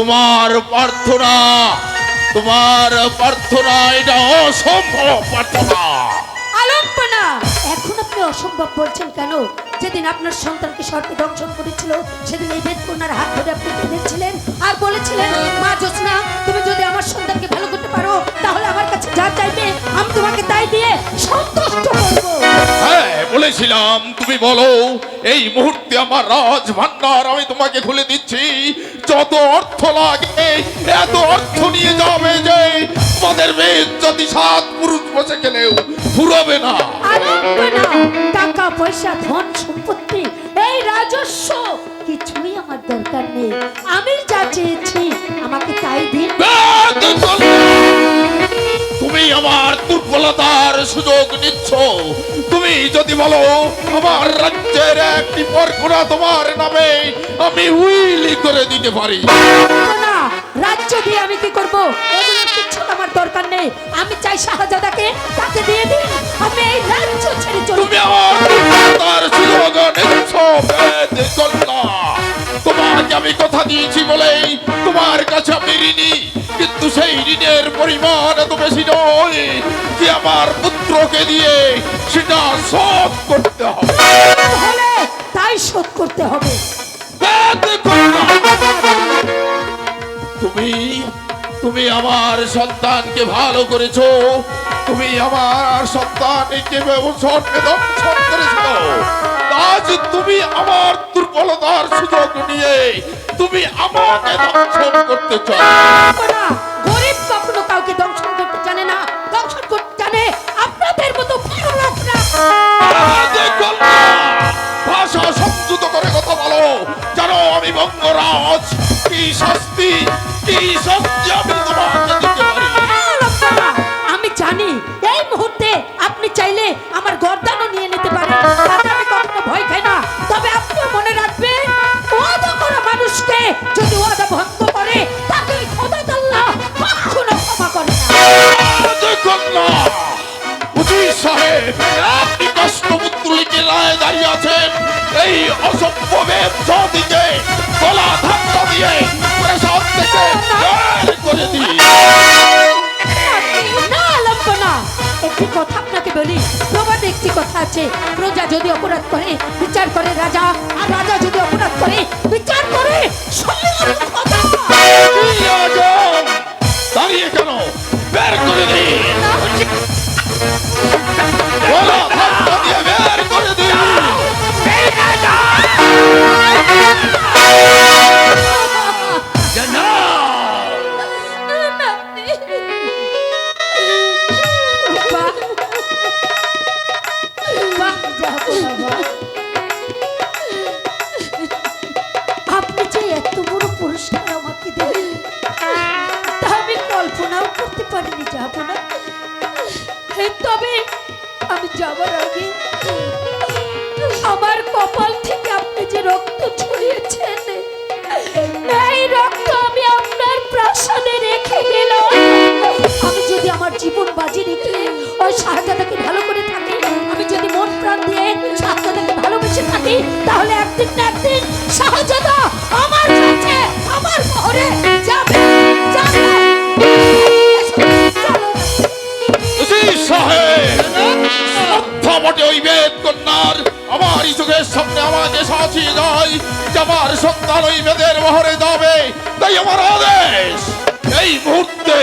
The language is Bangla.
তোমার প্রার্থনা এটা অসম্ভব প্রার্থনা। আলম্পনা, এখন আপনি অসম্ভব বলছেন কেন? যেদিন আপনার সন্তানকে সর্পে দংশন করেছিল সেদিন এই বেদকন্যার হাত ধরে আপনি বেঁধেছিলেন আর বলেছিলেন, মা জ্যোৎস্না, তুমি যদি আমার সন্তানকে ভালো করতে পারো তাহলে আমার কাছে যা চাইবে আমি তোমাকে তাই দিয়ে সন্তুষ্ট করব। হ্যাঁ বলেছিলাম, তুমি বলো এই মুহূর্তে আমার রাজ ভান্ডার আমি তোমাকে খুলে দিচ্ছি, যত অর্থ লাগে এত অর্থ নিয়ে যাবে যে তোমাদের বেদ যদি 7 পুরুষ বসে গেলেও ফুরাবে না। আলম্পনা, টাকা পয়সা ধন সম্পত্তি এই রাজস্ব কিছুই আমার দরকার নেই, আমি যা চেয়েছি আমাকে তাই দিন। তুমি আমার দুর্বলতার সুযোগ নিচ্ছ। তুমি যদি বলো আমার রাজ্যের একটি পরগনা তোমার নামে আমি উইলি করে দিতে পারি। না, রাজ্য দিয়ে আমি কি করব? এগুলো কিচ্ছু আমার দরকার নেই, আমি চাই শাহজাদাকে তাকে দিয়ে দিন, আমি এই রাজ্য ছেড়ে চলে তুমি আমার দুর্বলতার সুযোগ নিচ্ছ বেদকন্যা। তোমাকে আমি কথা দিয়েছি বলেই তোমার কাছে আমি ঋণী, কিন্তু সেই ঋণের পরিমাণ এত বেশি নয় যে আমার পুত্রকে দিয়ে সেটা শোধ করতে হবে। হলে তাই শোধ করতে হবে। তুমি আমার সন্তানকে ভালো করেছো, তুমি আমার সন্তানকে দংশন করেছো, আজ তুমি আমার দুর্বলতার সুযোগ নিয়ে তুমি আমাকে দংশন করতে চাও। না, গরিব কখনো কাউকে দংশন করতে জানে না, দংশন করতে জানে আপনাদের মতো ভালো লোকরা। ভাষা সংযত করে কথা বলো, জানো আমি বঙ্গরাজ কি শাস্তি আমি তোমাকে দিতে পারি। আমি জানি এই মুহূর্তে আপনি চাইলে আমার গর্দানও নিয়ে নিতে পারেন, তাতে আমি কখনো ভয় খাই না। তবে আপনি মনে রাখবেন, ওয়াদা করা মানুষকে যদি ওয়াদা ভঙ্গ করে তাকে খোদা আল্লাহ কখনো ক্ষমা করে না। দেখুন না উজির সাহেব, আপনি কষ্টপুত্রলিকে রায় দাঁড়িয়ে আছেন, এই অসভ্য ব্যবসায়ীকে গলা ধাক্কা দিয়ে প্রাসাদ থেকে বের করে দিন। না আলম্পনা, একটি কথা আপনাকে বলি, প্রবাদে একটি কথা আছে, প্রজা যদি অপরাধ করে বিচার করে রাজা, আর রাজা যদি অপরাধ করে বিচার করে স্বয়ং খোদা। দাঁড়িয়ে কেন, বের করে দিন, গলা ধাক্কা দিয়ে বের করে দিন। আপনি যে এত বড় পুরস্কার আমাকে দেবেন তা আমি কল্পনাও করতে পারিনি, যাব না। তবে আমি যাবার আগে আমার কপাল থেকে আপনি যে রক্ত ছড়িয়েছেন, এই রক্ত আমি আপনার প্রাসাদে রেখে গেলাম। আমি যদি আমার জীবন বাজি রেখে ওই শাহজাদাকে ভালো করে থাকি, আমি যদি মন প্রাণ দিয়ে শাহজাদাকে ভালোবেসে থাকি, তাহলে একদিন না একদিন শাহজাদা আমার কাছে আমার ঘরে যাবে। ওই বেদকন্যার আমার চোখের সামনে আমাকে সাজিয়ে যায় যে আমার সন্তান ওই বেদের মহরে যাবে, তাই আমার আদেশ এই মুহূর্তে